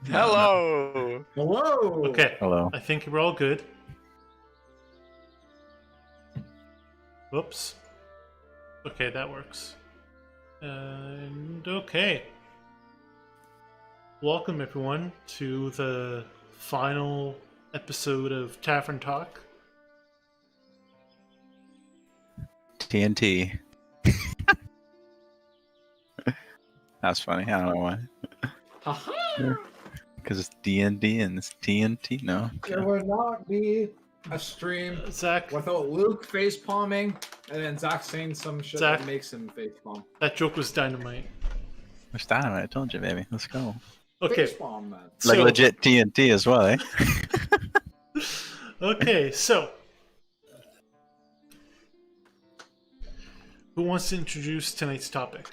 Hello. Hello. Okay. Hello. I think we're all good. Whoops. Okay, that works. And okay. Welcome everyone to the final episode of Tavern Talk. TNT. That's funny. I don't know why. Haha. Because it's D&D and it's TNT. No. There would not be a stream Zach, without Luke face palming and then Zach saying some shit Zach. that makes him face palm. that joke was dynamite. It's dynamite. I told you, baby. Let's go. Okay, Face palm, man. Like so, legit TNT as well, eh? okay, so who wants to introduce tonight's topic?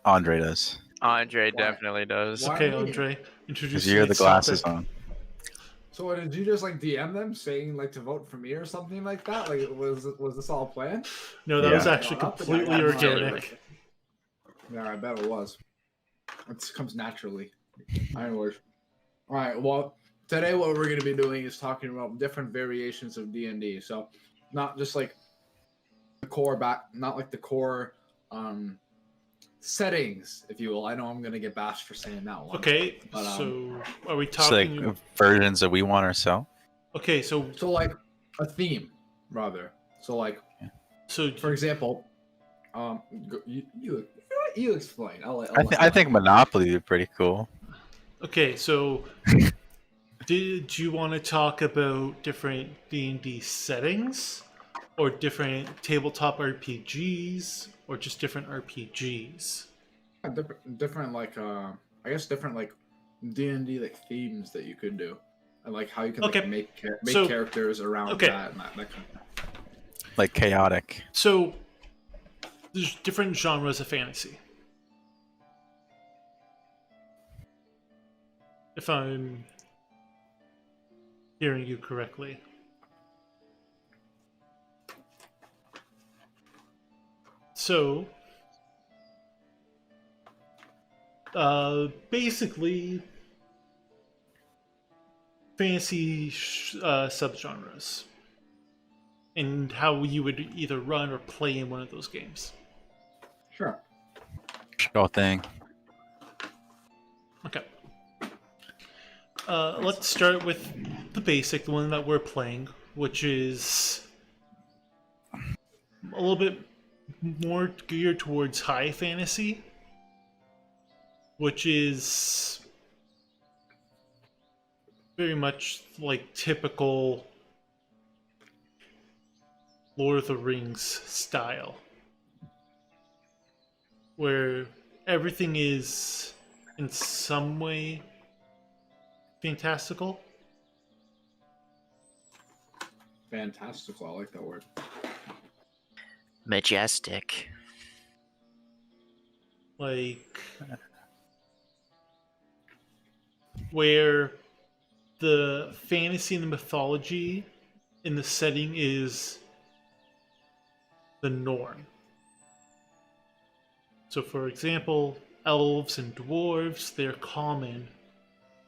Andre does. Andre Why? definitely does. Why? Okay, me? Andre, introduce Because you have the tonight's glasses topic. on. So did you just like DM them saying like to vote for me or something like that? Like was this all planned? No, that Yeah. was actually No, not the completely guy. organic. Yeah, I bet it was. It comes naturally. Anyways. Alright, well, today what we're going to be doing is talking about different variations of D&D. So, not just like the core not like the core settings, if you will. I know I'm going to get bashed for saying that one. Okay, But, so are we It's like talking? versions that we want ourselves. Okay, so So like a theme, rather. So like, for example, you explain. I think Monopoly would be pretty cool. okay, so did you want to talk about different D&D settings, or different tabletop RPGs, or just different RPGs? different like I guess different like D&D like themes that you could do, and like how you can like, Okay. make So- characters around okay. that and that kind of. Like chaotic. So there's different genres of fantasy. If I'm hearing you correctly. So, basically, fantasy subgenres, and how you would either run or play in one of those games. Sure. Sure thing. Okay. Let's start with the basic, the one that we're playing, which is a little bit more geared towards high fantasy, which is very much like typical Lord of the Rings style, where everything is in some way fantastical. Fantastical. I like that word. Majestic. Like where the fantasy and the mythology in the setting is the norm. So for example, elves and dwarves, they're common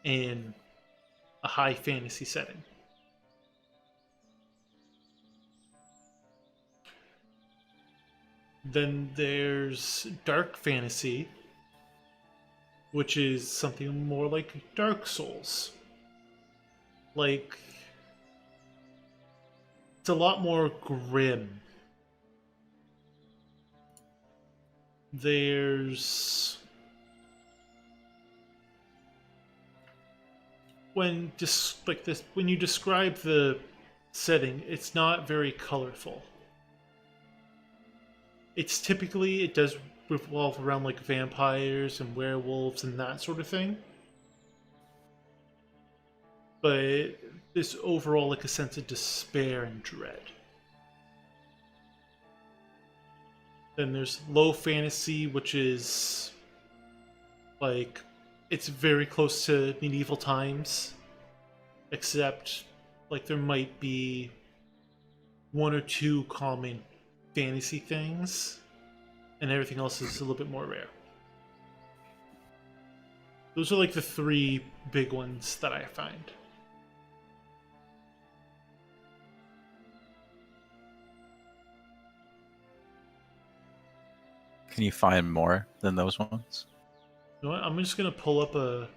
in a high fantasy setting. Then there's dark fantasy, which is something more like Dark Souls. Like, it's a lot more grim. There's when you describe the setting, it's not very colorful. It's typically, it does revolve around like vampires and werewolves and that sort of thing. But there's overall like a sense of despair and dread. Then there's low fantasy, which is like, it's very close to medieval times, except like there might be one or two common fantasy things, and everything else is a little bit more rare. Those are like the three big ones that I find. Can you find more than those ones? You know what? I'm just gonna pull up a.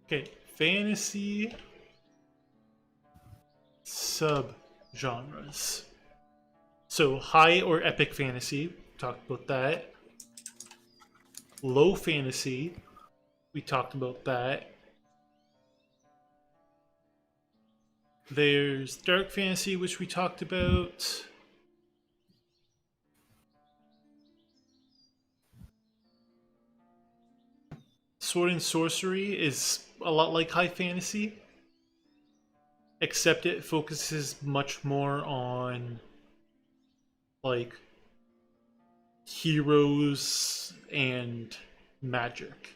Okay, fantasy sub-genres. So high or epic fantasy, talked about that. Low fantasy, we talked about that. There's dark fantasy, which we talked about. Sword and sorcery is a lot like high fantasy, except it focuses much more on like heroes and magic.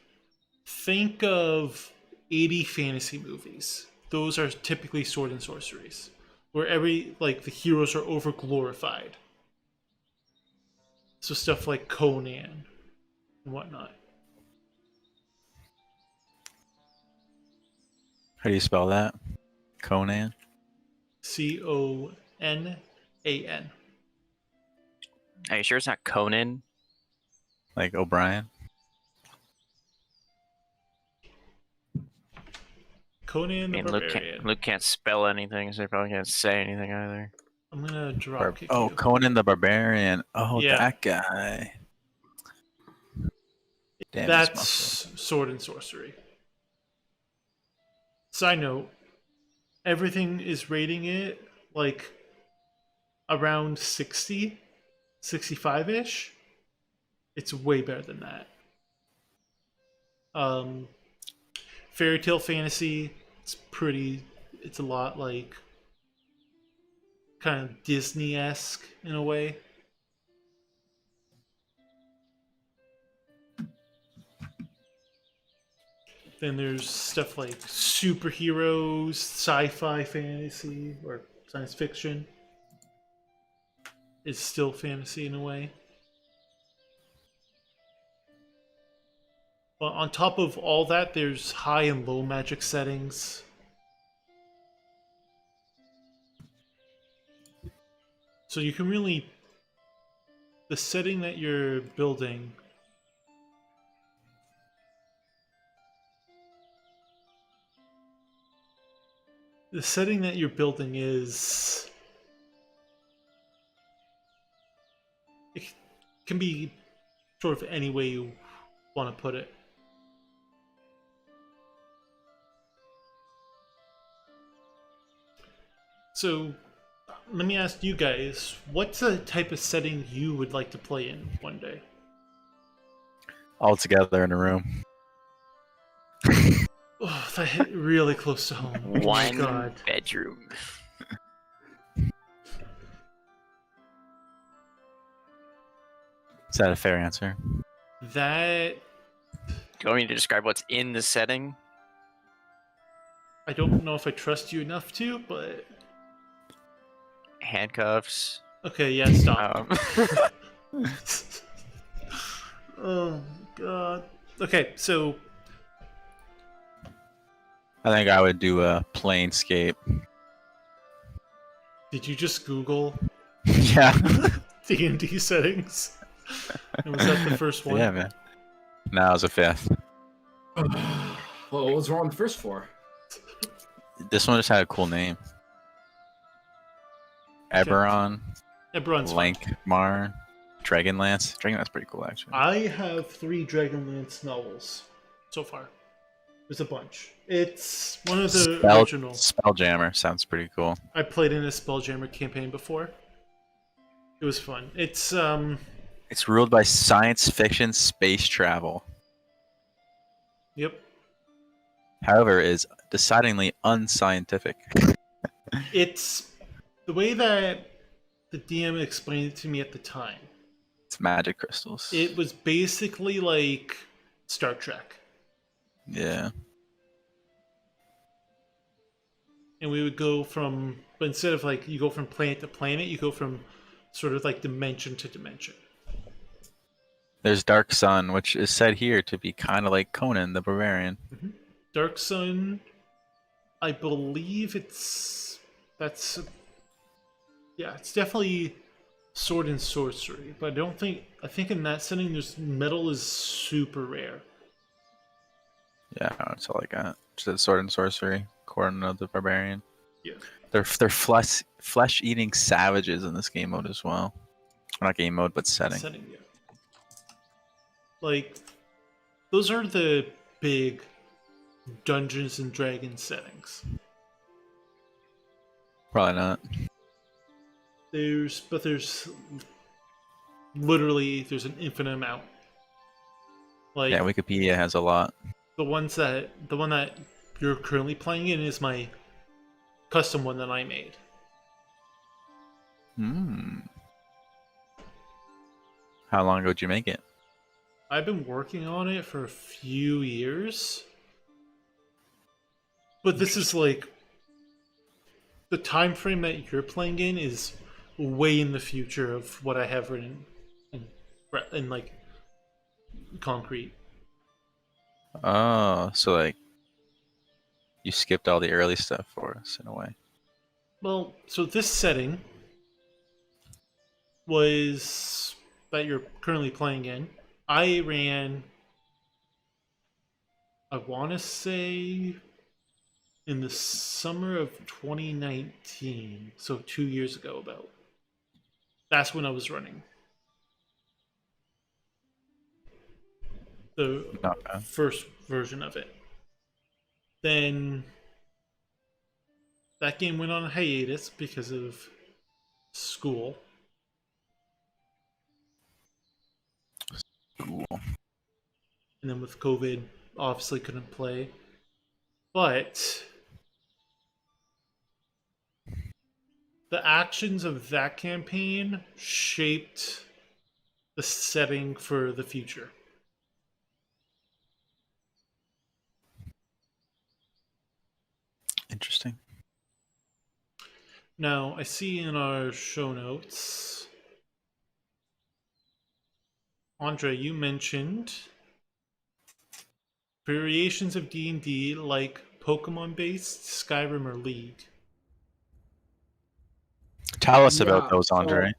Think of 80 fantasy movies. Those are typically sword and sorceries, where the heroes are over glorified. So stuff like Conan and whatnot. How do you spell that? Conan? Conan. Are you sure it's not Conan? Like O'Brien? Conan the Barbarian. Luke can't spell anything, so he probably can't say anything either. I'm gonna drop kick Oh, you. Conan the Barbarian. Oh, Yeah. that guy. Damn, That's his muscle. sword and sorcery. Side note, everything is rating it like around 60, 65-ish. It's way better than that. Fairy tale fantasy, it's a lot like kind of Disney-esque in a way. Then there's stuff like superheroes, sci-fi fantasy, or science fiction. It's still fantasy in a way. But on top of all that, there's high and low magic settings. So you can really... The setting that you're building... The setting that you're building is... It can be sort of any way you want to put it. So, let me ask you guys, what's a type of setting you would like to play in one day? All together in a room. Oh, that hit really close to home. Oh my One god. bedroom. Is that a fair answer? That... Do you want me to describe what's in the setting? I don't know if I trust you enough to, but... Handcuffs. Okay, yeah, stop. Um, Oh, god. Okay, so... I think I would do a Planescape. Did you just Google Yeah. D&D settings? And was that the first one? Yeah, man. Now it's a fifth. Well, what was wrong with the first four? This one just had a cool name. Eberron, Eberron's fine. Lankmar, Dragonlance. Dragonlance pretty cool, actually. I have 3 Dragonlance novels so far. There's a bunch. It's one of the original. Spelljammer sounds pretty cool. I played in a Spelljammer campaign before. It was fun. It's ruled by science fiction space travel. Yep. However, is decidedly unscientific. It's the way that the DM explained it to me at the time. It's magic crystals. It was basically like Star Trek. Yeah. And we would go from, but instead of like you go from planet to planet, you go from sort of like dimension to dimension. There's Dark Sun, which is said here to be kind of like Conan the Barbarian. Dark Sun, I believe it's definitely sword and sorcery, but I think in that setting there's metal is super rare. Yeah, that's all I got. Just sword and sorcery, Conan the Barbarian. Yeah. They're flesh eating savages in this game mode as well. Not game mode, but setting. Yeah. Like, those are the big Dungeons and Dragons settings. Probably not. There's literally an infinite amount. Like, Yeah, Wikipedia has a lot. the one that you're currently playing in is my custom one that I made. How long ago did you make it? I've been working on it for a few years. But this is like the time frame that you're playing in is way in the future of what I have written in like concrete. Oh, so like you skipped all the early stuff for us in a way. Well, so this setting was that you're currently playing in. I ran, I want to say, in the summer of 2019, so 2 years ago about. That's when I was running. The Not bad. first version of it. Then that game went on a hiatus because of school. Cool. And then with COVID, obviously couldn't play. But the actions of that campaign shaped the setting for the future. Interesting. Now, I see in our show notes, Andre, you mentioned variations of D&D like Pokemon-based, Skyrim, or League. Tell us Yeah, about those, Andre.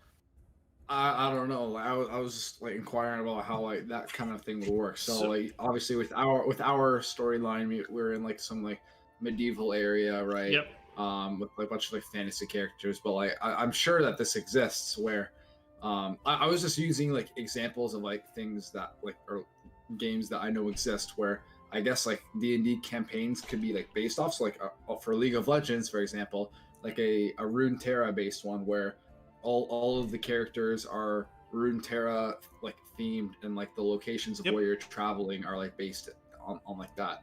I don't know. I was just like inquiring about how like that kind of thing would work. So like obviously with our storyline, we're in like some like medieval area, right? Yep. With like a bunch of like fantasy characters, but like I'm sure that this exists where I was just using like examples of like things that like or games that I know exist where I guess like D&D campaigns could be like based off. So like for League of Legends, for example, like a Runeterra based one where all of the characters are Runeterra like themed and like the locations of where you're traveling are like based on like that.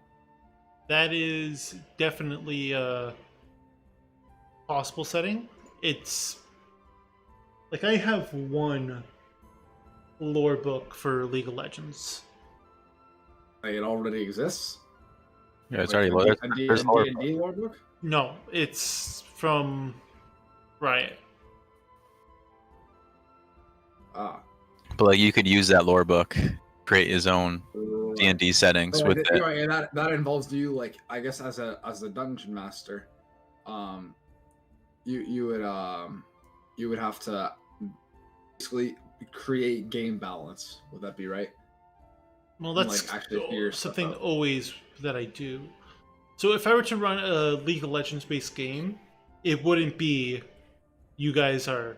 That is definitely a possible setting. It's like I have one lore book for League of Legends. Like it already exists. Yeah, it's Like already a loaded. There's lore. D&D lore book. No, it's from Riot. Ah. But like you could use that lore book, create his own D&D settings So, with like, it. right, that involves you like I guess as a dungeon master, you would have to basically create game balance. Would that be right? Well, And, that's like, actually figure stuff something out. always that I do. So if I were to run a League of Legends based game, it wouldn't be you guys are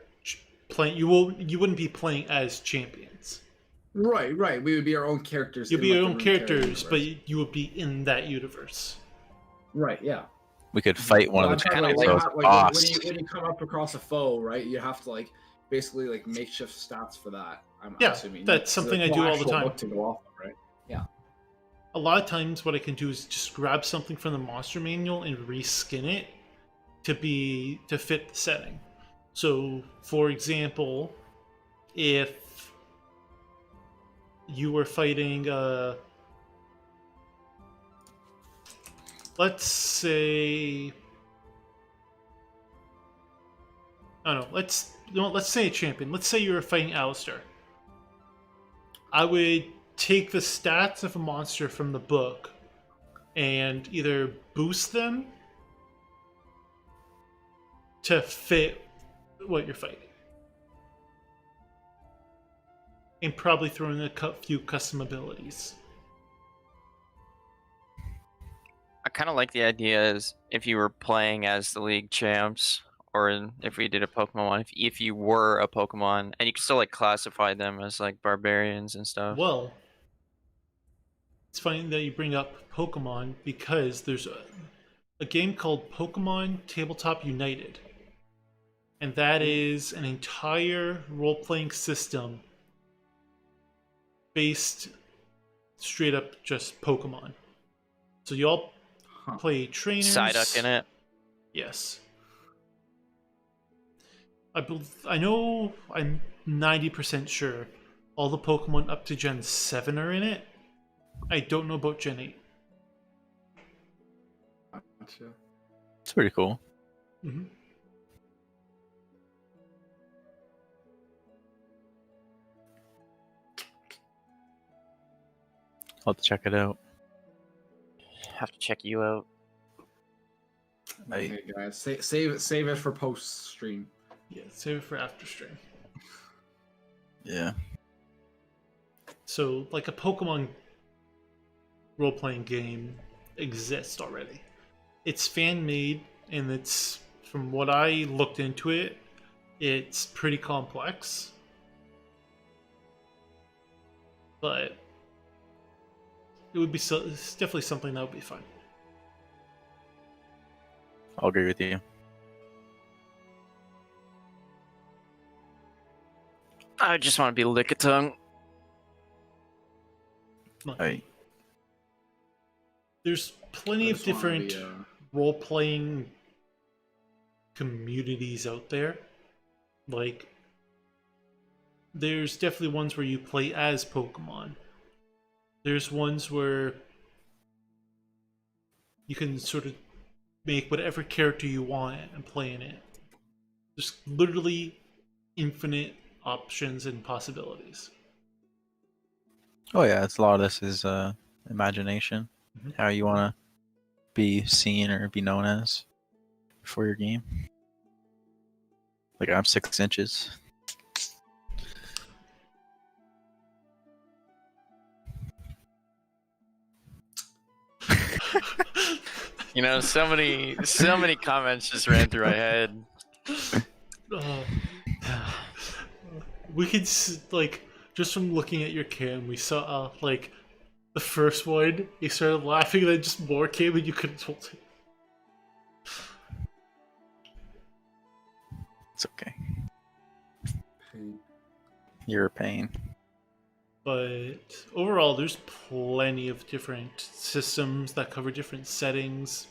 playing. You wouldn't be playing as champions. Right. We would be our own characters. You'd in, be like, your the own Runeterra characters, but universe. you would be in that universe. Right. Yeah. We could fight one But of the I'm talking champions like, as a boss. when you come up across a foe, right? You have to like basically like makeshift stats for that. I'm Yeah, assuming that's something There's I do all the actual time. book to go off of, right? Yeah. A lot of times what I can do is just grab something from the monster manual and reskin it to fit the setting. So, for example, if you were fighting let's say I don't know, let's say a champion. Let's say you're fighting Alistair. I would take the stats of a monster from the book and either boost them to fit what you're fighting. And probably throw in a few custom abilities. I kind of like the idea is if you were playing as the league champs, or if we did a Pokemon one, if you were a Pokemon, and you could still like classify them as like barbarians and stuff. Well, it's funny that you bring up Pokemon because there's a game called Pokemon Tabletop United. And that is an entire role-playing system based straight up just Pokemon. So you all play trainers. Psyduck in it. Yes. I know, I'm 90% sure all the Pokemon up to Gen 7 are in it. I don't know about Gen 8. Gotcha. It's pretty cool. Mm-hmm. I'll have to check it out. Have to check you out. Okay, guys, save it for post stream. Yeah, save it for after stream. Yeah. So, like, a Pokemon role-playing game exists already. It's fan-made, and it's, from what I looked into it, it's pretty complex. But it would be it's definitely something that would be fun. I'll agree with you. I just want to be Lickitung. Hey. There's plenty I of just wanna different be, role-playing communities out there. Like, there's definitely ones where you play as Pokemon. There's ones where you can sort of make whatever character you want and play in it. There's literally infinite options and possibilities. Oh yeah, it's a lot of this is imagination. Mhm. How you want to be seen or be known as for your game. Like I'm 6 inches. You know, so many comments just ran through my head. We could like, just from looking at your cam, we saw like the first one. You started laughing, and then just more came, and you couldn't hold it. It's okay. You're a pain. But overall, there's plenty of different systems that cover different settings.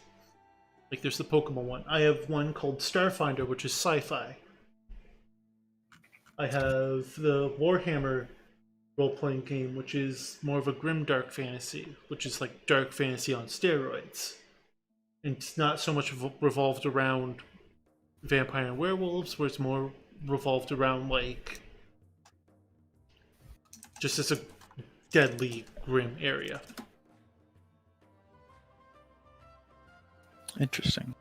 Like there's the Pokemon one. I have one called Starfinder, which is sci-fi. I have the Warhammer role-playing game, which is more of a grimdark fantasy, which is like dark fantasy on steroids. And it's not so much revolved around vampire and werewolves, where it's more revolved around like just as a deadly, grim area. Interesting.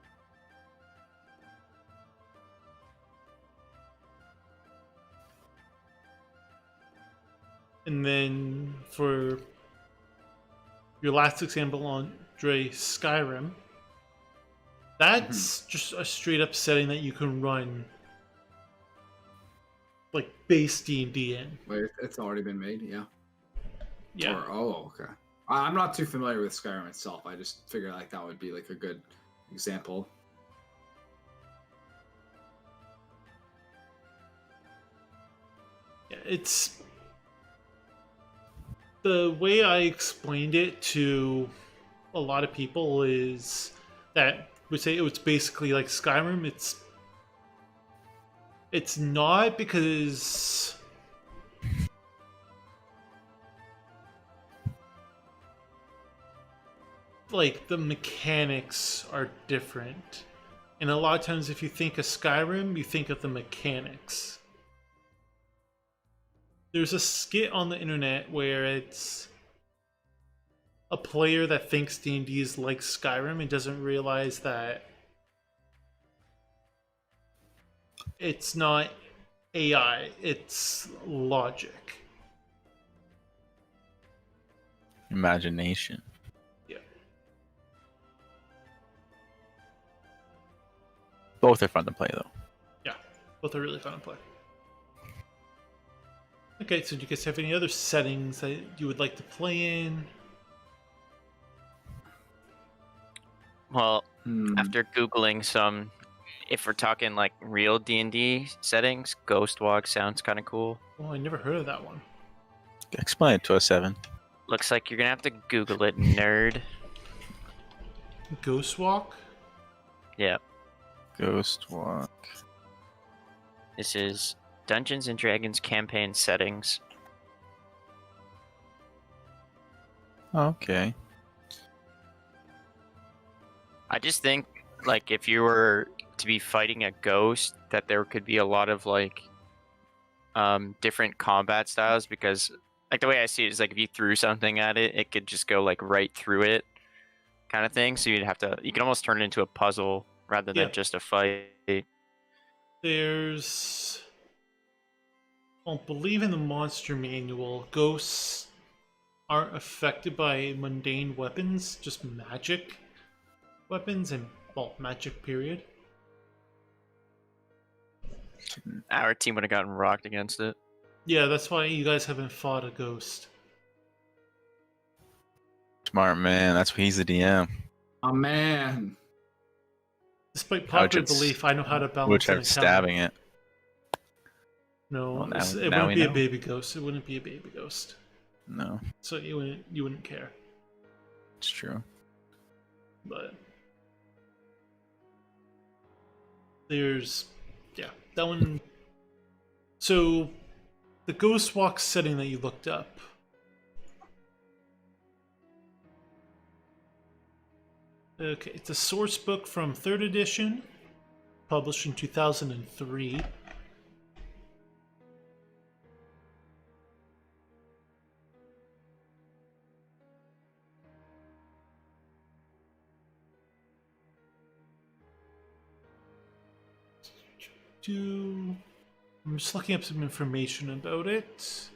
And then for your last example, Andre, Skyrim, that's just a straight up setting that you can run like base D&D in. Wait, it's already been made, yeah. Yeah. Okay. I'm not too familiar with Skyrim itself. I just figured like that would be like a good example. Yeah, it's the way I explained it to a lot of people is that we say it's basically like Skyrim. It's not, because like the mechanics are different. And a lot of times, if you think of Skyrim, you think of the mechanics. There's a skit on the internet where it's a player that thinks D&D is like Skyrim and doesn't realize that it's not AI, it's logic. Imagination. Yeah. Both are fun to play, though. Yeah, both are really fun to play. Okay, so do you guys have any other settings that you would like to play in? Well, Hmm. after Googling some, if we're talking like real D&D settings, Ghost Walk sounds kind of cool. Oh, I never heard of that one. Explain it to us, Evan. Looks like you're gonna have to Google it, nerd. Ghost Walk? Yeah, Ghost Walk. this is Dungeons and Dragons campaign settings. Okay. I just think, like, if you were to be fighting a ghost, that there could be a lot of like different combat styles, because like the way I see it is like if you threw something at it, it could just go like right through it, kind of thing. So you could almost turn it into a puzzle rather than Yeah. just a fight. There's... I don't believe in the monster manual. Ghosts aren't affected by mundane weapons, just magic weapons and, well, magic period. Our team would have gotten rocked against it. Yeah, that's why you guys haven't fought a ghost. Smart man. That's why he's the DM. Oh man. Despite popular it's- belief, I know how to balance Which an I'm encounter. stabbing it. No, Well, now- it now wouldn't we be a know. baby ghost. It wouldn't be a baby ghost. No, So you wouldn't care. it's true. But there's, yeah, that one. So the Ghost Walk setting that you looked up. Okay, it's a source book from 3rd edition, published in 2003. I'm just looking up some information about it.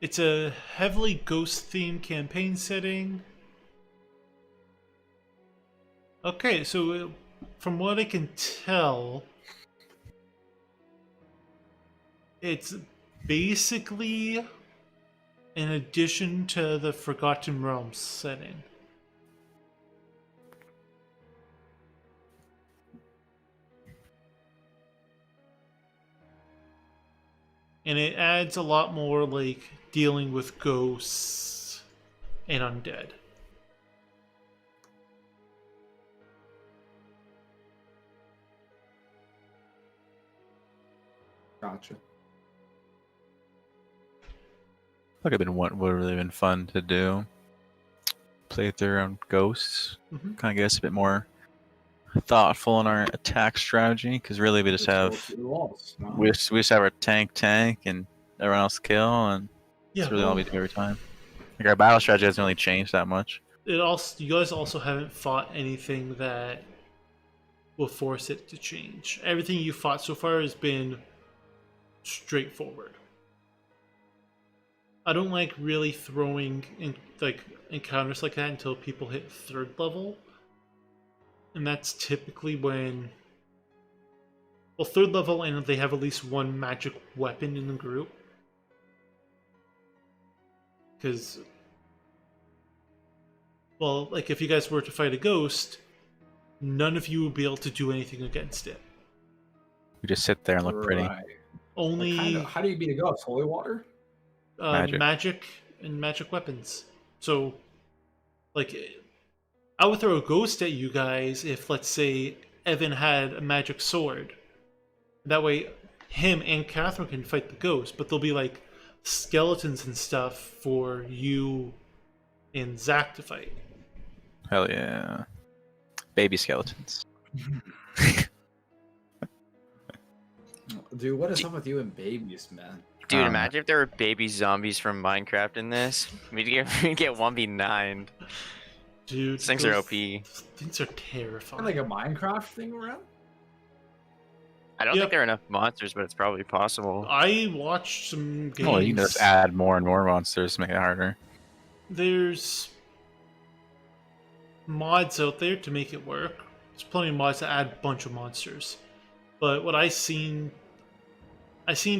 It's a heavily ghost-themed campaign setting. Okay, so from what I can tell, it's basically an addition to the Forgotten Realms setting. And it adds a lot more, like, dealing with ghosts and undead. Gotcha. Look, I've been what would have really been fun to do. Play through on ghosts. Mhm. Kind of get us a bit more thoughtful in our attack strategy, because really we just Let's go have through the walls. No. we just have our tank and everyone else kill, and Yeah, that's really all we well, do every time. Like our battle strategy hasn't really changed that much. it also, you guys also haven't fought anything that will force it to change. Everything you fought so far has been straightforward. I don't like really throwing in, like, encounters like that until people hit 3rd level. And that's typically when, well, 3rd level and they have at least one magic weapon in the group. Because, well, like, if you guys were to fight a ghost, none of you would be able to do anything against it. We just sit there and look pretty. Right. Only How do you beat a ghost? Holy water? magic and magic weapons. So, like, I would throw a ghost at you guys if, let's say, Evan had a magic sword. That way, him and Catherine can fight the ghost, but there'll be, like, skeletons and stuff for you and Zach to fight. Hell yeah. Baby skeletons. Dude, what is up with you and babies, man? Dude, imagine if there were baby zombies from Minecraft in this. We'd get 1v9. Dude, These things are those OP. Things are terrifying. Like a Minecraft thing around? I don't Yep. think there are enough monsters, but it's probably possible. I watched some games. Oh, you can just add more and more monsters to make it harder. There's mods out there to make it work. There's plenty of mods that add a bunch of monsters. But what I seen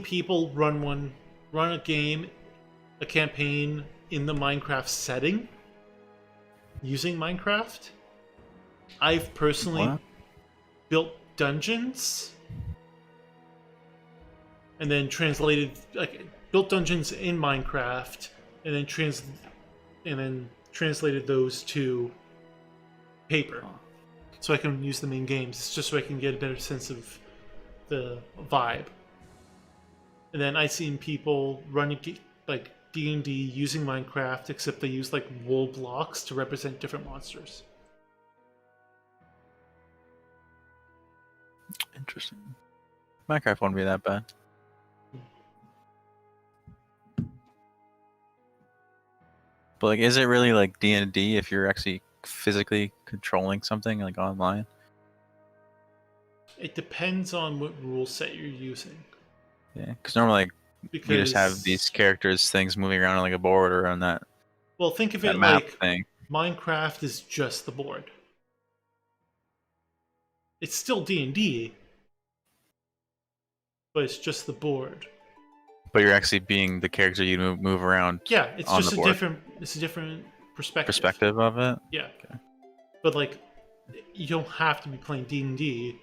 people run a game, a campaign in the Minecraft setting using Minecraft. I've personally What? built dungeons and then built dungeons in Minecraft and then translated those to paper so I can use them in games. It's just so I can get a better sense of the vibe. And then I seen people running like D&D using Minecraft, except they use like wool blocks to represent different monsters. Interesting. Minecraft won't be that bad. But like, is it really like D&D if you're actually physically controlling something like online? It depends on what rule set you're using. Yeah, because normally like, Because you just have these characters, things moving around on like a board or on that, well, think of that it map like thing. Minecraft is just the board. It's still D&D, but it's just the board. But you're actually being the character you move around. Yeah, it's on just the a board. different perspective. Perspective of it. Yeah. Okay. But like, you don't have to be playing D&D.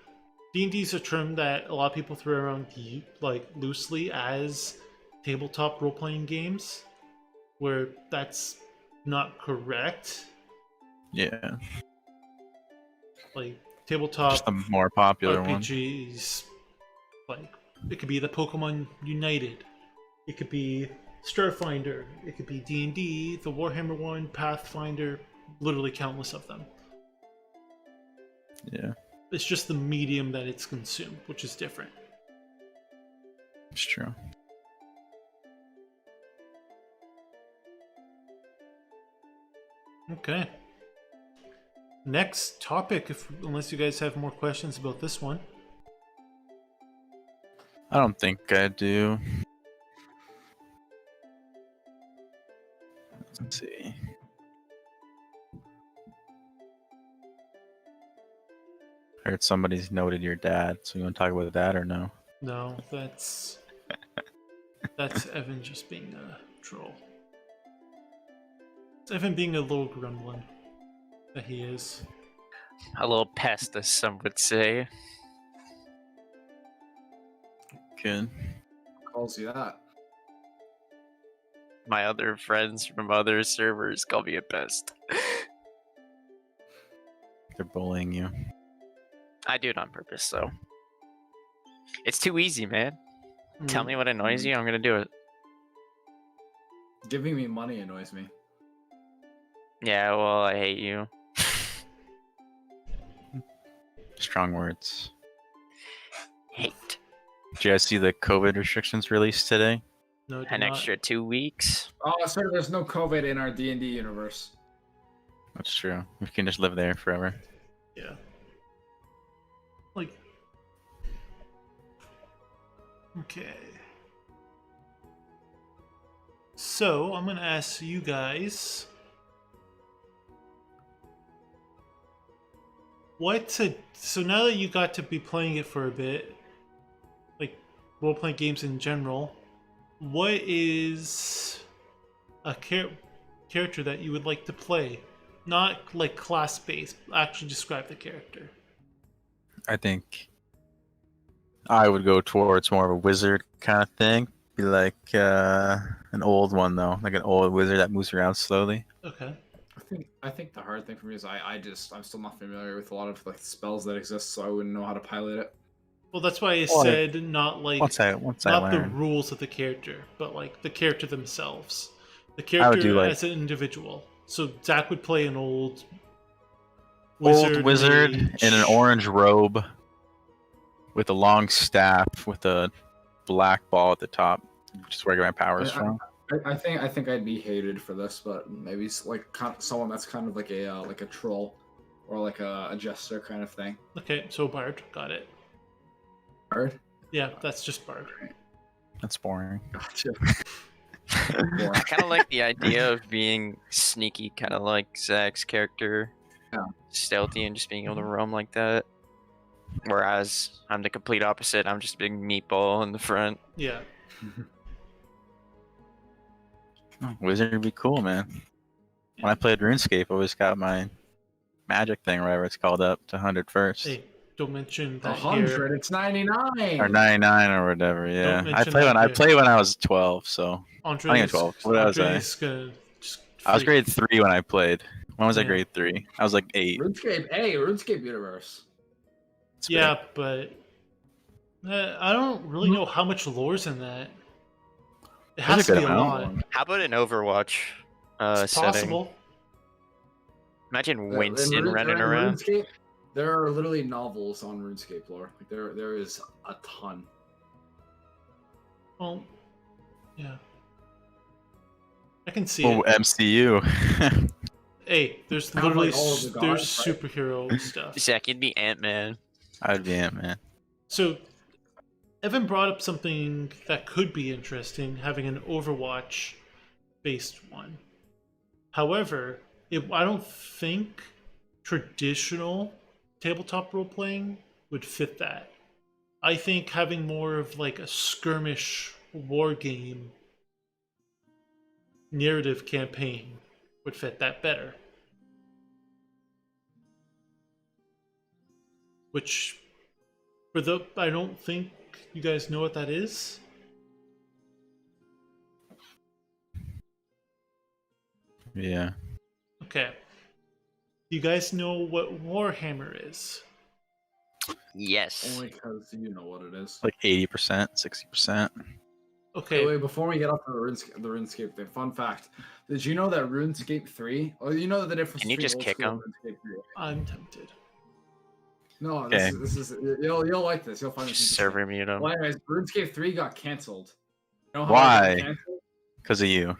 D&D is a term that a lot of people throw around like loosely as tabletop role-playing games, where that's not correct. Yeah, Like tabletop just the more popular one. RPGs, like it could be the Pokemon United, it could be Starfinder, it could be D&D, the Warhammer 1, Pathfinder, literally countless of them. Yeah, It's just the medium that it's consumed, which is different. it's true. Okay. Next topic, unless you guys have more questions about this one. I don't think I do. Let's see. I heard somebody's noted your dad, so you want to talk about that or no? No, that's Evan just being a troll. It's Evan being a little gremlin that he is. A little pest, as some would say. Good. Calls you that. My other friends from other servers call me a pest. They're bullying you. I do it on purpose, though. It's too easy, man. Tell me what annoys you, I'm gonna do it. Giving me money annoys me. Yeah, well, I hate you. Strong words. Hate. Did you guys see the COVID restrictions released today? No, it did An not. extra 2 weeks. Oh, sir, there's no COVID in our D&D universe. That's true. We can just live there forever. Yeah. Like. Okay. So, I'm gonna ask you guys. So now that you got to be playing it for a bit, like role-playing games in general, what is a character that you would like to play? Not like class-based, actually describe the character. I think I would go towards more of a wizard kind of thing. Be like an old one though, like an old wizard that moves around slowly. Okay. I think the hard thing for me is I'm still not familiar with a lot of like spells that exist, so I wouldn't know how to pilot it. Well, that's why I Well, said not like Once I not the learn, rules of the character, but like the character themselves, the I would character do, like- as an individual. So Zach would play an old Old wizard mage. in an orange robe with a long staff with a black ball at the top. Just where I get my powers from. I think I'd be hated for this, but maybe it's like someone that's kind of like a troll or like a jester kind of thing. Okay, so bard, got it. Bard? Yeah, that's just bard. That's boring. Gotcha. I kind of like the idea of being sneaky, kind of like Zach's character. Yeah. Stealthy and just being able to roam like that. Whereas I'm the complete opposite. I'm just a big meatball in the front. Yeah. Wizard would be cool, man. When I played RuneScape, I always got my magic thing, or whatever it's called, up to 100 first. Hey, don't mention that 100, here. it's 99. Or 99 or whatever, yeah. I mention played that when I here. played when I was 12, so Andre, I think 12. What was I? I was grade 3 when I played. When was I Yeah. grade 3? I was like 8. RuneScape universe. It's Yeah, but I don't really know how much lore's in that. It There's a has to good be a amount. lot. How about an Overwatch It's setting? possible. Imagine In Winston running in around. RuneScape, there are literally novels on RuneScape lore. Like there is a ton. Well, yeah. I can see Oh, it. MCU. Hey, there's Sounds literally like all of the there's gods, right? superhero stuff. Zach, you'd be Ant-Man. I'd be Ant-Man. So, Evan brought up something that could be interesting, having an Overwatch-based one. However, I don't think traditional tabletop role-playing would fit that. I think having more of like a skirmish war game narrative campaign would fit that better. Which, I don't think you guys know what that is. Yeah. Okay. You guys know what Warhammer is? Yes. Only because you know what it is. Like 80%, 60%. Okay. Wait, before we get off the RuneScape thing, fun fact: did you know that RuneScape 3? Oh, you know the difference. Can you between just old kick school and 'em? RuneScape 3? I'm tempted. No, Okay. this is you'll like this. You'll find this Just interesting. server mute him. Well, anyways, RuneScape 3 got canceled. You know how Why? it got canceled? Because of you.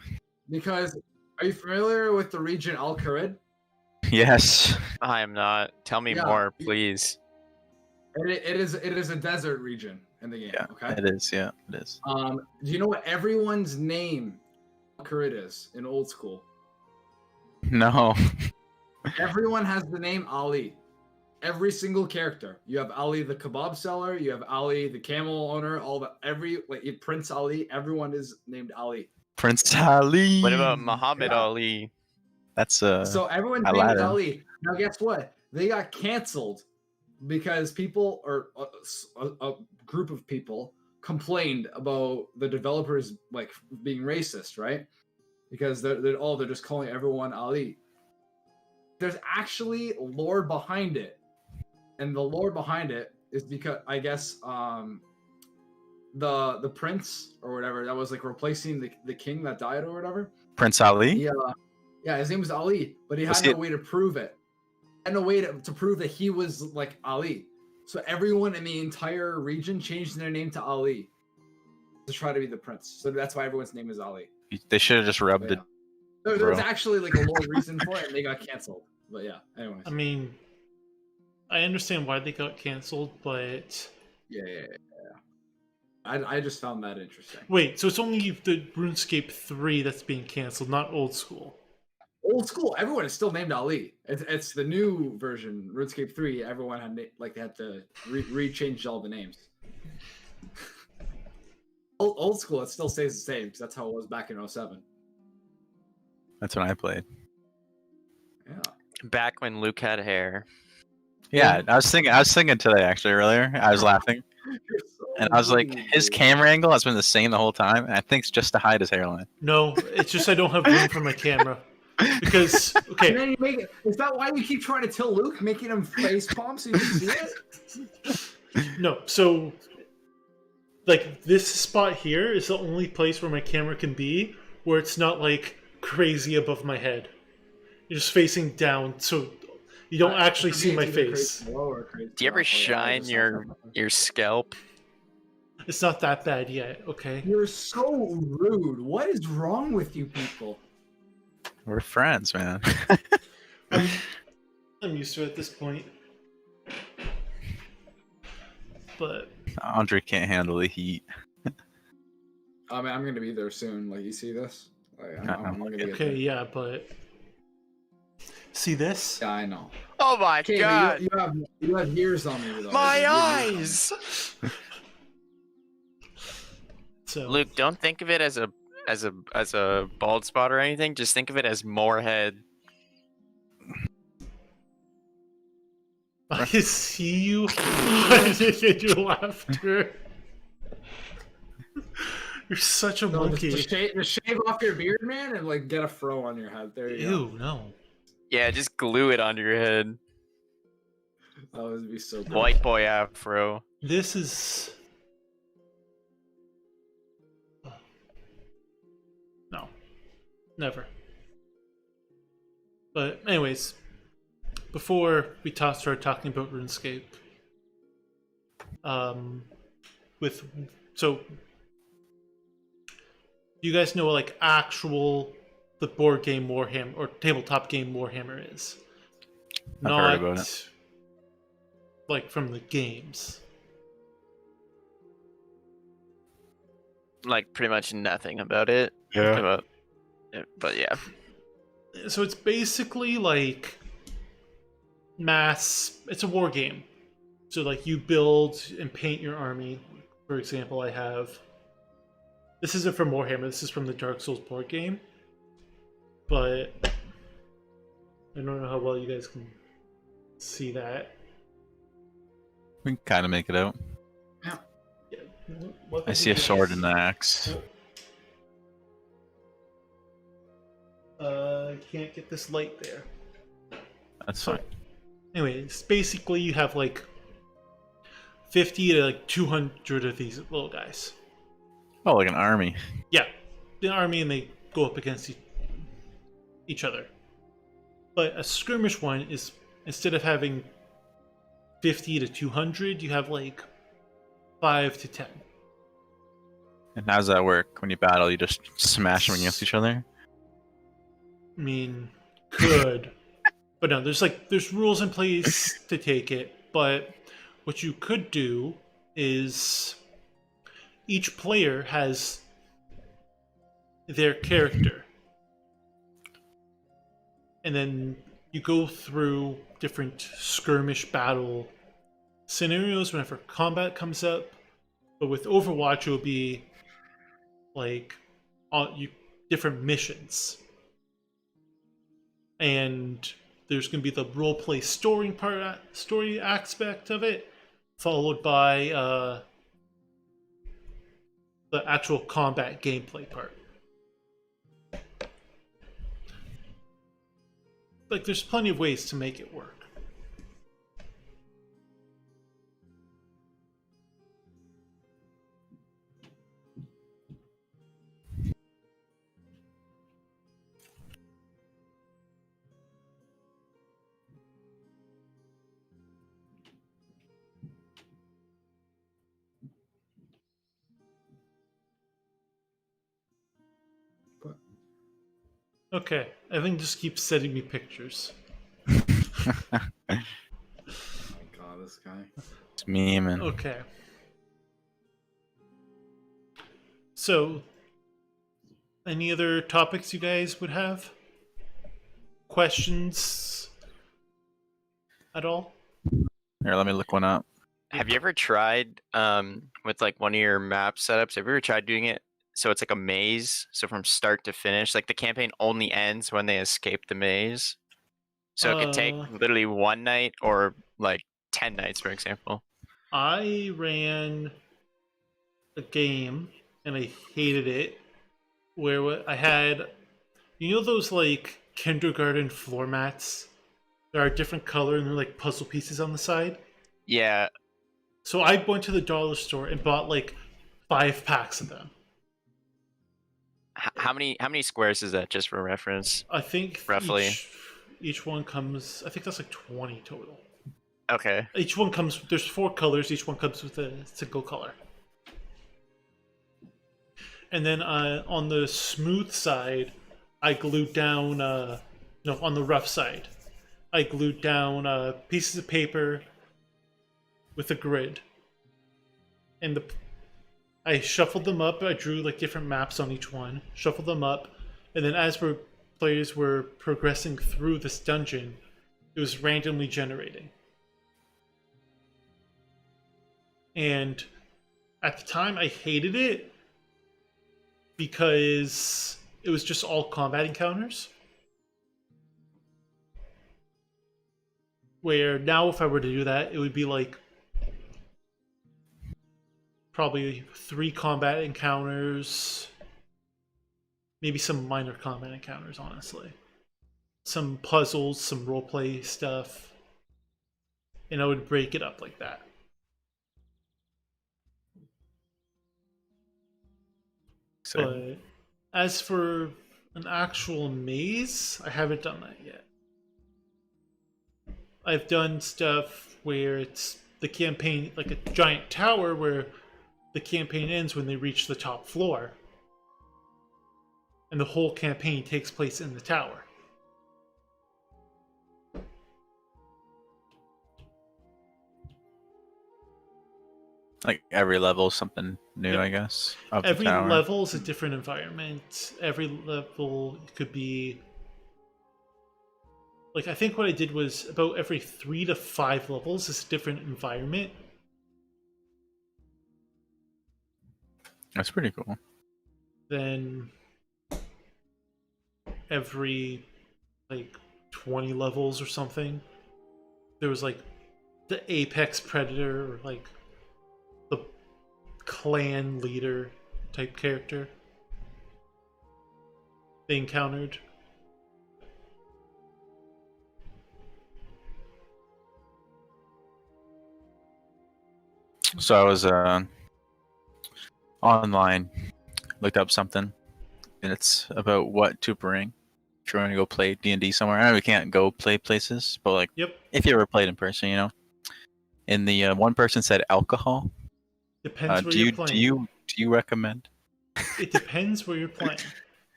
Because are you familiar with the region Al Kharid? Yes. I am not. Tell me Yeah. more, please. It is a desert region in the game. Yeah, Okay. it is. Yeah, it is. Do you know what everyone's name Al Kharid is in old school? No. Everyone has the name Ali. Every single character. You have Ali the kebab seller. You have Ali the camel owner. Prince Ali. Everyone is named Ali. Prince Ali. What about Muhammad Yeah. Ali? That's So everyone's name is Aladdin. Ali. Now guess what? They got canceled because people or a group of people complained about the developers like being racist, right? Because they're just calling everyone Ali. There's actually lore behind it. And the lore behind it is because I guess the prince or whatever that was like replacing the king that died or whatever. Prince Ali. Yeah, his name was Ali, but he had Was no he- way to prove it. Had no way to prove that he was like Ali. So everyone in the entire region changed their name to Ali to try to be the prince. So that's why everyone's name is Ali. They should have just rubbed But it. yeah. There's Bro. actually like a lore reason for it, and they got canceled. But yeah, anyways. I mean, I understand why they got canceled, but Yeah. I just found that interesting. wait, so it's only the RuneScape 3 that's being canceled, not old school. Old school, everyone is still named Ali. It's the new version, RuneScape 3. Everyone had they had to re-change all the names. Old school, it still stays the same because that's how it was back in 07. That's when I played. Yeah. Back when Luke had hair. Yeah, I was thinking today actually earlier. I was laughing, You're so and I was like, mean, his dude. camera angle has been the same the whole time, and I think it's just to hide his hairline. No, it's just I don't have room for my camera. Because, And okay, then you make it. Is that why you keep trying to tilt Luke, making him face palm so you can see it? no, so, like, this spot here is the only place where my camera can be, where it's not, like, crazy above my head. You're just facing down, so You don't actually For see me, my it's either face. crazy low or crazy Do you ever up. Like, I shine just your scalp? It's not that bad yet, okay? You're so rude. What is wrong with you people? We're friends, man. I'm used to it at this point. But Andre can't handle the heat. I mean, I'm gonna be there soon. Like, you see this? Like, I'm gonna get okay, there. yeah, but see this? Yeah, I know. Oh my Okay, god! but you have years on me though. My You have years on me. eyes! So Luke, don't think of it as a bald spot or anything. Just think of it as more head. I see you in your laughter. You're such a No, monkey. just shave off your beard, man, and like get a fro on your head. There you Ew, no. Yeah, just glue it onto your head. go. That would be so good. White boy afro. This is... No. Never. But anyways, before we start talking about RuneScape, you guys know like the board game Warhammer or tabletop game Warhammer is? I've heard about it. Like from the games. Like pretty much nothing about it. But yeah. So it's basically like it's a war game. So like you build and paint your army. For example, this isn't from Warhammer, this is from the Dark Souls board game. But I don't know how well you guys can see that. We can kind of make it out. Yeah. I see a sword and an axe. I can't get this light there. That's fine. Anyways, basically you have like 50 to like 200 of these little guys. Oh, like an army. Yeah, the army, and they go up against each other. But a skirmish one is, instead of having 50 to 200, you have like 5 to 10. And how does that work? When you battle, you just smash them against each other? I mean, could. But no, there's rules in place to take it. But what you could do is each player has their character. And then you go through different skirmish battle scenarios whenever combat comes up. But with Overwatch, it will be like different missions. And there's going to be the roleplay story aspect of it, followed by the actual combat gameplay part. Like, there's plenty of ways to make it work. Okay, Evan just keeps sending me pictures. Oh my god, this guy. It's memeing. Okay. So, any other topics you guys would have? Questions at all? Here, let me look one up. Have you ever tried with like one of your map setups? Have you ever tried doing it so it's like a maze? So from start to finish, like the campaign only ends when they escape the maze. So it could take literally one night or like 10 nights, for example. I ran a game and I hated it where I had, you know, those like kindergarten floor mats that are different color and they're like puzzle pieces on the side? Yeah. So I went to the dollar store and bought like 5 packs of them. How many squares is that, just for reference? I think Roughly. Each one comes, I think that's like 20 total. Okay. Each one comes, there's 4 colors, each one comes with a single color. And then on the smooth side, I glued down, no, on the rough side, I glued down pieces of paper with a grid. And I shuffled them up, I drew like different maps on each one, shuffled them up, and then as players were progressing through this dungeon, it was randomly generating. And at the time, I hated it because it was just all combat encounters. Where now, if I were to do that, it would be like probably 3 combat encounters, maybe some minor combat encounters, honestly. Some puzzles, some roleplay stuff, and I would break it up like that. But as for an actual maze, I haven't done that yet. I've done stuff where it's the campaign, like a giant tower where the campaign ends when they reach the top floor. And the whole campaign takes place in the tower. Like every level is something new, Yep. I guess. Of Every the tower. level is a different environment. Every level could be... Like, I think what I did was about every 3 to 5 levels is a different environment. That's pretty cool. Then every, like, 20 levels or something, there was, like, the apex predator or, like, the clan leader type character they encountered. So I was online, looked up something, and it's about what to bring if you're going to go play D&D somewhere. I know we can't go play places, but like Yep. if you ever played in person, you know. And the one person said alcohol. Depends where do you're you playing. do you recommend? It depends where you're playing.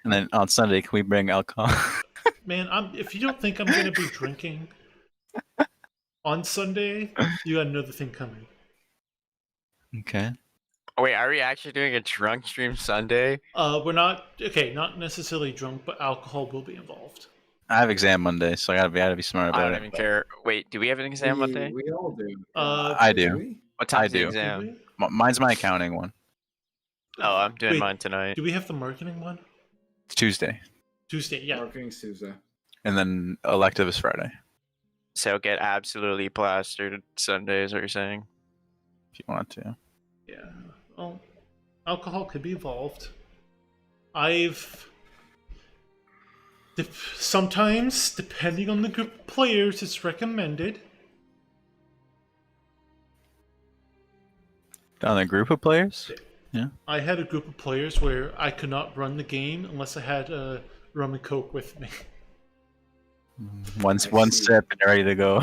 And then on Sunday, can we bring alcohol? Man, if you don't think I'm gonna be drinking on Sunday, you got another thing coming. Okay. Oh, wait, are we actually doing a drunk stream Sunday? We're not not necessarily drunk, but alcohol will be involved. I have exam Monday, so I gotta be smart I about don't it. even care. Wait, do we have an exam Monday? We all do. I do. we? What time's the do. exam? Mine's my accounting one. Oh, I'm doing Wait, mine tonight. Do we have the marketing one? It's Tuesday, Tuesday, yeah. Marketing's Tuesday. and then elective is Friday. So get absolutely plastered Sunday is what you're saying? If you want to. Yeah. Well, alcohol could be involved. Sometimes, depending on the group of players, it's recommended. On a group of players? Yeah. I had a group of players where I could not run the game unless I had a rum and coke with me. One see. step and ready to go.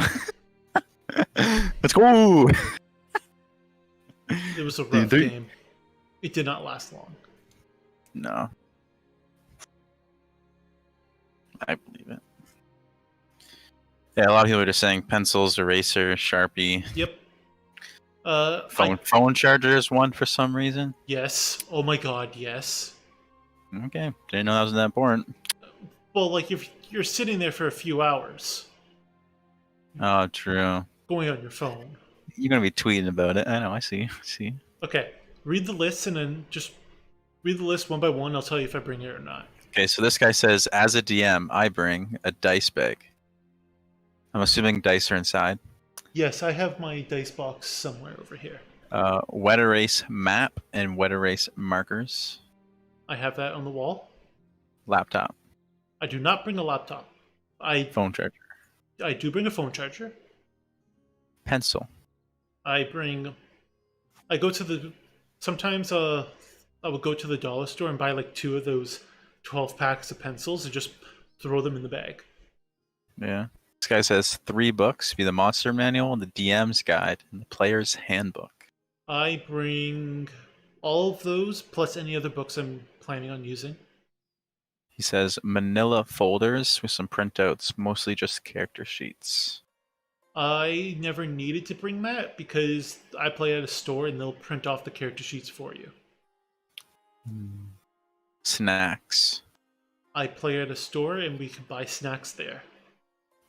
Let's go! It was a rough do- game. It did not last long. No. I believe it. Yeah, a lot of people are just saying pencils, eraser, Sharpie. Yep. Phone charger is one for some reason. Yes. Oh my god, yes. Okay, didn't know that was that important. Well, like if you're sitting there for a few hours Oh, true. going on your phone. You're gonna be tweeting about it. I know. I see. Okay, read the list and then just read the list one by one. I'll tell you if I bring it or not. Okay, so this guy says, as a DM, I bring a dice bag. I'm assuming dice are inside. Yes, I have my dice box somewhere over here. Wet erase map and wet erase markers. I have that on the wall. Laptop. I do not bring a laptop. I Phone charger. do bring a phone charger. Pencil. Sometimes I will go to the dollar store and buy like 2 of those 12 packs of pencils and just throw them in the bag. Yeah. This guy says 3 books: be the monster manual, the DM's guide, and the player's handbook. I bring all of those plus any other books I'm planning on using. He says manila folders with some printouts, mostly just character sheets. I never needed to bring that because I play at a store and they'll print off the character sheets for you. Snacks. I play at a store and we can buy snacks there.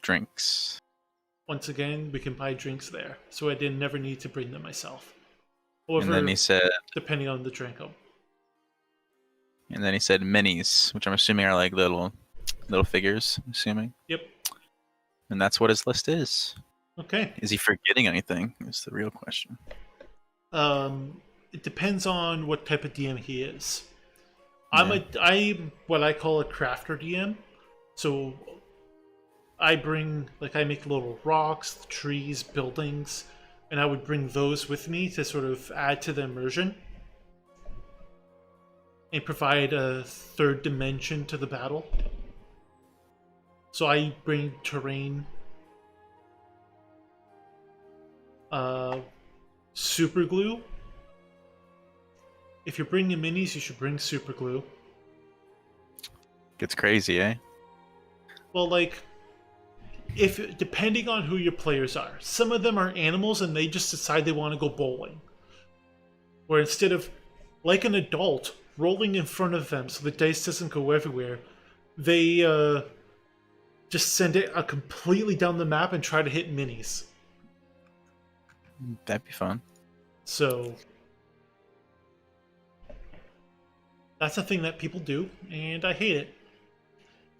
Drinks. Once again, we can buy drinks there, so I didn't never need to bring them myself. And However, then he said depending on the drink. minis, which I'm assuming are like little figures, I'm assuming. Yep. And that's what his list is. Okay. Is he forgetting anything? Is the real question. It depends on what type of DM he is. Yeah. I'm what I call a crafter DM. So I make little rocks, trees, buildings, and I would bring those with me to sort of add to the immersion and provide a third dimension to the battle. So I bring terrain, super glue. If you're bringing minis, you should bring super glue. Gets crazy, eh? Well, if depending on who your players are, some of them are animals and they just decide they want to go bowling. Where instead of, like an adult, rolling in front of them so the dice doesn't go everywhere, they just send it completely down the map and try to hit minis. That'd be fun. So that's a thing that people do, and I hate it.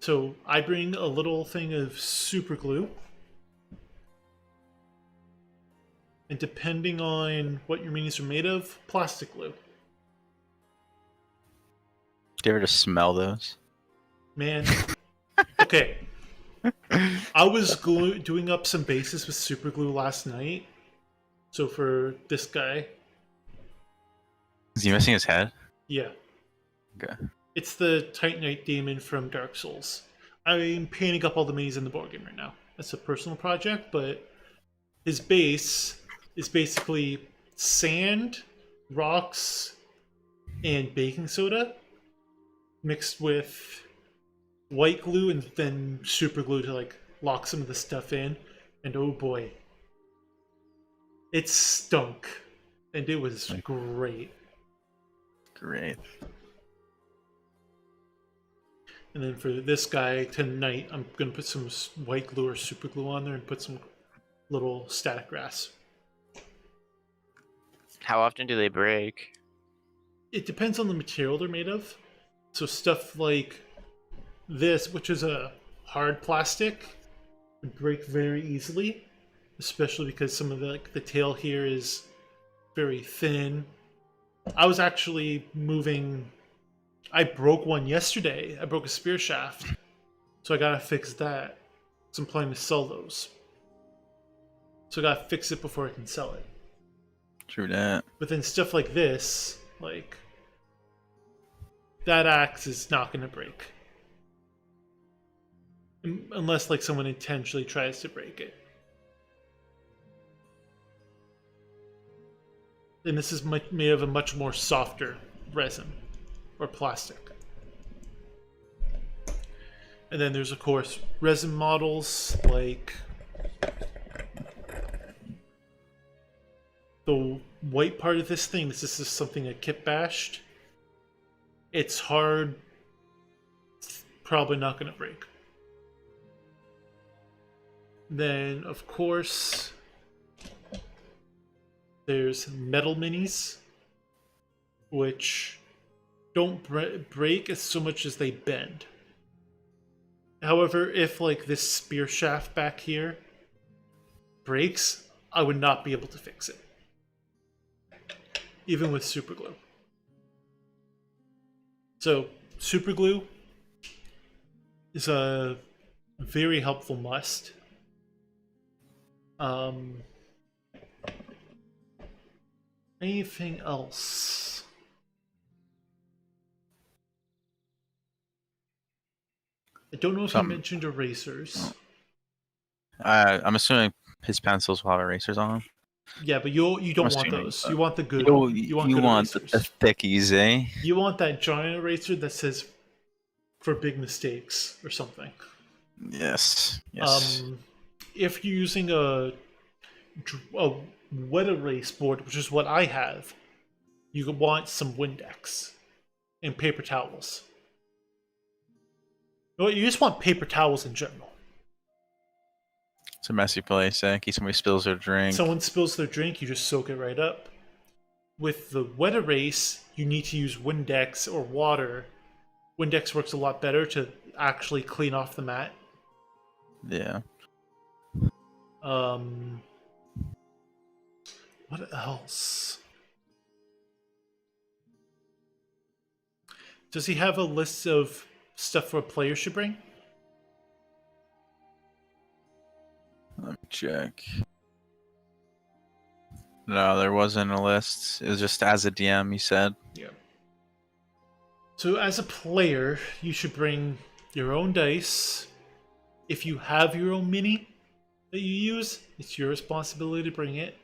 So I bring a little thing of super glue. And depending on what your minis are made of, plastic glue. Do you ever just smell those? Man. Okay. I was doing up some bases with super glue last night. So for this guy. Is he missing his head? Yeah. Okay. It's the Titanite Demon from Dark Souls. I'm painting up all the minis in the board game right now. That's a personal project, but his base is basically sand, rocks, and baking soda mixed with white glue and then super glue to lock some of the stuff in. And oh boy, it stunk. And it was great. Great. And then for this guy tonight, I'm going to put some white glue or super glue on there and put some little static grass. How often do they break? It depends on the material they're made of. So stuff like this, which is a hard plastic, would break very easily, especially because some of the tail here is very thin. I was actually moving. I broke one yesterday. I broke a spear shaft. So I gotta fix that. So I'm planning to sell those. So I gotta fix it before I can sell it. True that. But then stuff like this, that axe is not gonna break. Unless someone intentionally tries to break it. And this is made of a much more softer resin. Or plastic. And then there's, of course, resin models like the white part of this thing. This is something I kit bashed. It's hard. It's probably not going to break. Then, of course, there's metal minis, which don't break as so much as they bend. However, if this spear shaft back here breaks, I would not be able to fix it. Even with super glue. So, super glue is a very helpful must. Anything else? I don't know if you mentioned erasers. I'm assuming his pencils will have erasers on them. Yeah, but you don't want assuming, those. but- You want the good. You want good want the erasers. thickies, eh? You want that giant eraser that says "for big mistakes" or something. Yes. Yes. If you're using a wet erase board, which is what I have, you could want some Windex and paper towels. You know what, you just want paper towels in general. It's a messy place, eh? In case somebody spills their drink. Someone spills their drink, you just soak it right up. With the wet erase, you need to use Windex or water. Windex works a lot better to actually clean off the mat. Yeah. What else? Does he have a list of stuff a player should bring? Let me check. No, there wasn't a list. It was just as a DM, you said. Yeah. So as a player, you should bring your own dice. If you have your own mini that you use, it's your responsibility to bring it.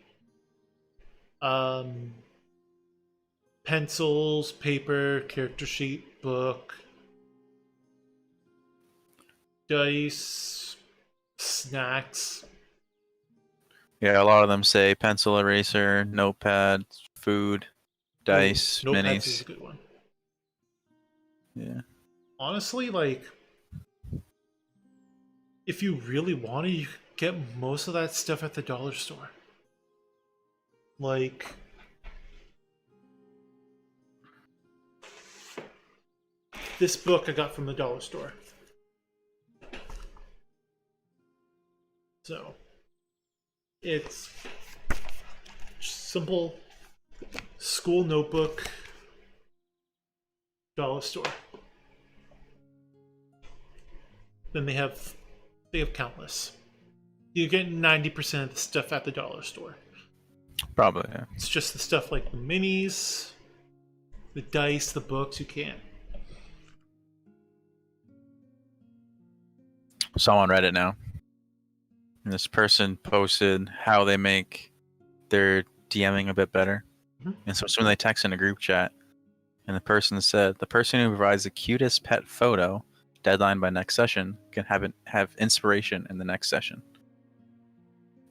Pencils, paper, character sheet, book, dice, snacks. Yeah, a lot of them say pencil, eraser, notepad, food, dice, Notepads is a minis. good one. Yeah. Honestly, like, if you really want to, you can get most of that stuff at the dollar store. Like, this book I got from the dollar store. So, it's simple school notebook, dollar store. Then they have countless. You get 90% of the stuff at the dollar store. Probably, yeah. It's just the stuff like the minis, the dice, the books you can't. So I'm on Reddit now. And this person posted how they make their DMing a bit better. Mhm. And so when they text in a group chat, and the person said, the person who provides the cutest pet photo, deadline by next session, can have inspiration in the next session.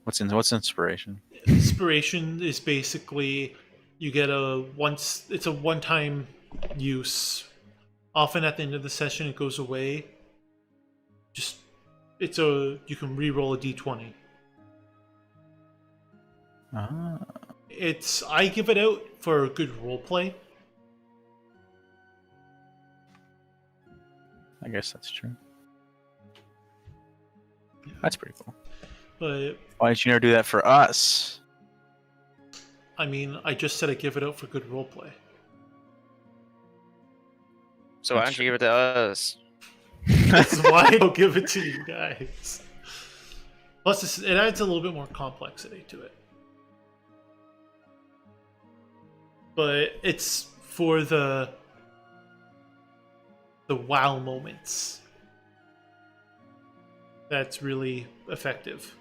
What's inspiration? Inspiration is basically you get it's a one-time use. Often at the end of the session it goes away. You can re-roll a d20. Ah, I give it out for a good role play. I guess that's true. That's pretty cool. But Why didn't you never do that for us? I mean, I just said I give it out for good role play. So why don't you give it to us? That's why I don't give it to you guys. Plus, it adds a little bit more complexity to it. But it's for the wow moments. That's really effective.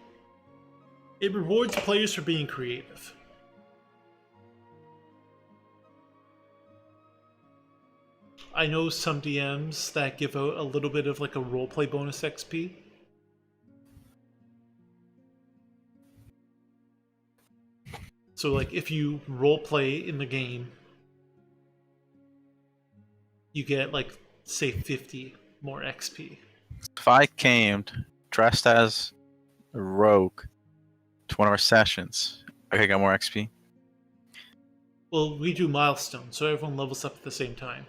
It rewards players for being creative. I know some DMs that give out a little bit of like a roleplay bonus XP. So like if you roleplay in the game, you get like say 50 more XP. If I came dressed as a rogue to one of our sessions, I could get more XP. Well, we do milestones, so everyone levels up at the same time.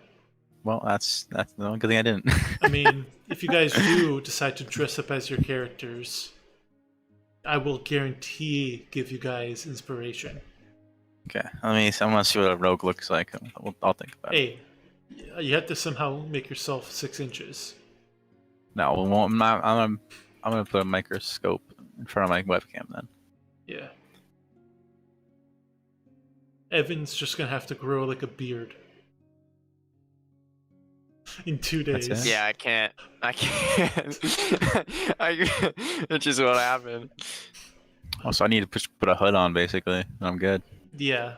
Well, that's the only good thing I didn't. I mean, if you guys do decide to dress up as your characters, I will guarantee give you guys inspiration. Okay, I want to see what a rogue looks like. I'll think about it. Hey, you have to somehow make yourself 6 inches. No, I'm gonna put a microscope in front of my webcam then. Yeah. Evan's just gonna have to grow like a beard. in 2 That's days. it? Yeah, I can't. Which is what happened. Also, I need to put a hood on, basically, and I'm good. Yeah.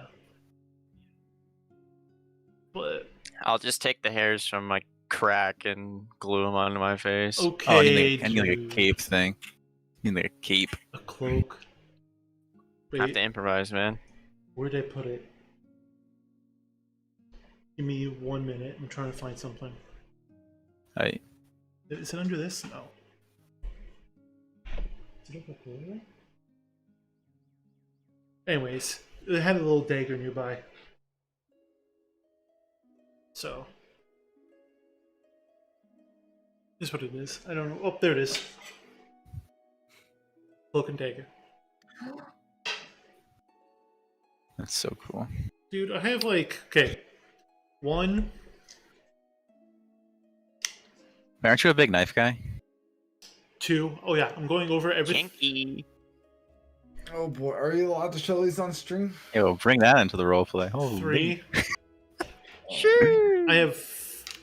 But I'll just take the hairs from my crack and glue them onto my face. okay, Oh, I need like a dude. cape thing. I need like a cape. A cloak. Have Wait, to improvise, man. where'd I put it? Give me 1 minute. I'm trying to find something. Is it under this? No. Is it over here? Anyways, it had a little dagger nearby. So. This is what it is. I don't know. Oh, there it is. Cloak and dagger. That's so cool. Dude, I have like, okay. 1. Aren't you a big knife guy? 2. Oh yeah, I'm going over everything. Kinky. Oh boy, are you allowed to show these on stream? Yo, bring that into the roleplay. Holy. 3. Sure. I have,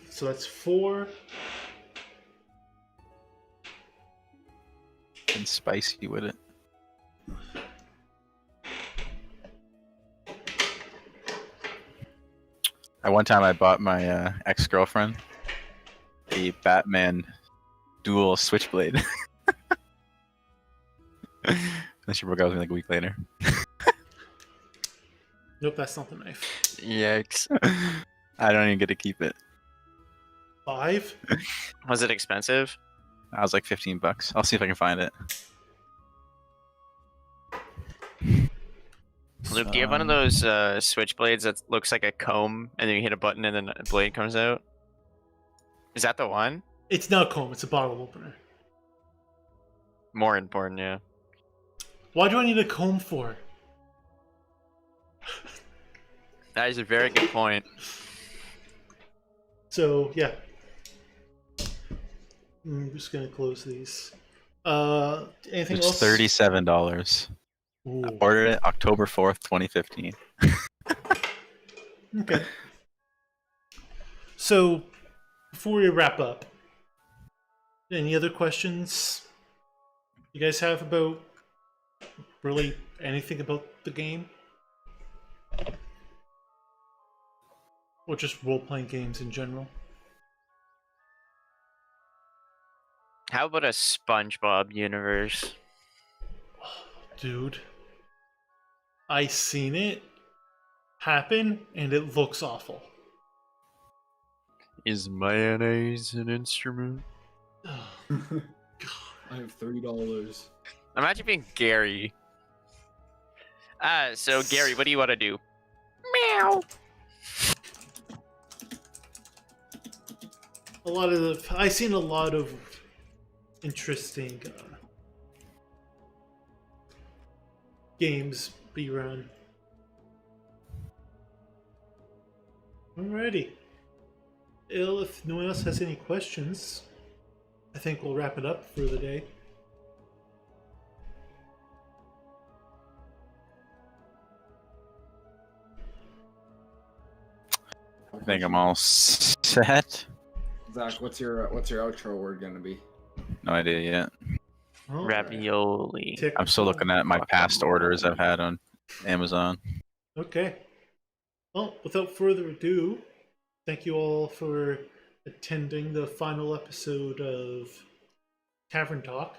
so that's 4. And spicy with it. At one time, I bought my ex-girlfriend a Batman dual switchblade. And she broke up with me like a week later. Nope, that's not the knife. Yikes. I don't even get to keep it. 5. Was it expensive? I was like $15. I'll see if I can find it. Luke, do you have one of those switchblades that looks like a comb and then you hit a button and then a blade comes out? Is that the one? It's not a comb, it's a bottle opener. More important, yeah. Why do I need a comb for? That is a very good point. So, yeah. I'm just gonna close these. Anything It's else? $37. Ooh. I ordered it October 4th, 2015. Okay. So, before we wrap up, any other questions you guys have about really anything about the game? Or just role-playing games in general? How about a SpongeBob universe? Dude, I seen it happen and it looks awful. Is mayonnaise an instrument? I have $3. Imagine being Gary. So Gary, what do you want to do? Meow. I seen a lot of interesting games be run. Alrighty. If no one else has any questions, I think we'll wrap it up for the day. I think I'm all set. Zach, what's your outro word gonna be? No idea yet. All right. Ravioli. I'm still looking at my past orders I've had on Amazon. Okay. Well, without further ado, thank you all for attending the final episode of Tavern Talk.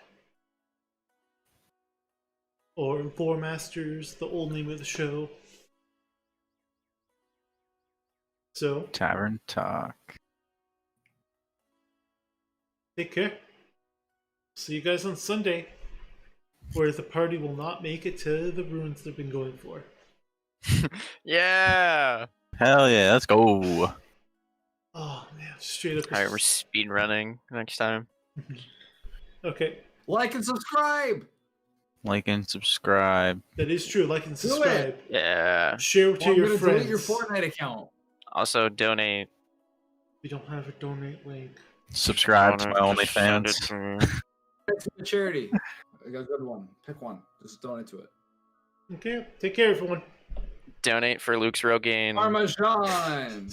Or Lore Masters, the old name of the show. So, Tavern Talk. take care. See you guys on Sunday, where the party will not make it to the ruins they've been going for. Yeah. Hell yeah, let's go. Oh man, straight up. All right, we're speed running next time. Okay, Like and subscribe. Like and subscribe. that is true. Like and Do it. subscribe. Yeah. Share it to Well, I'm your gonna friends. delete your Fortnite account. Also donate. We don't have a donate link. Subscribe to my Just send it OnlyFans. to me. Pick a charity. I got a good one. Pick one. Just donate to it. Okay, take care, everyone. Donate for Luke's Rogaine. Parmesan.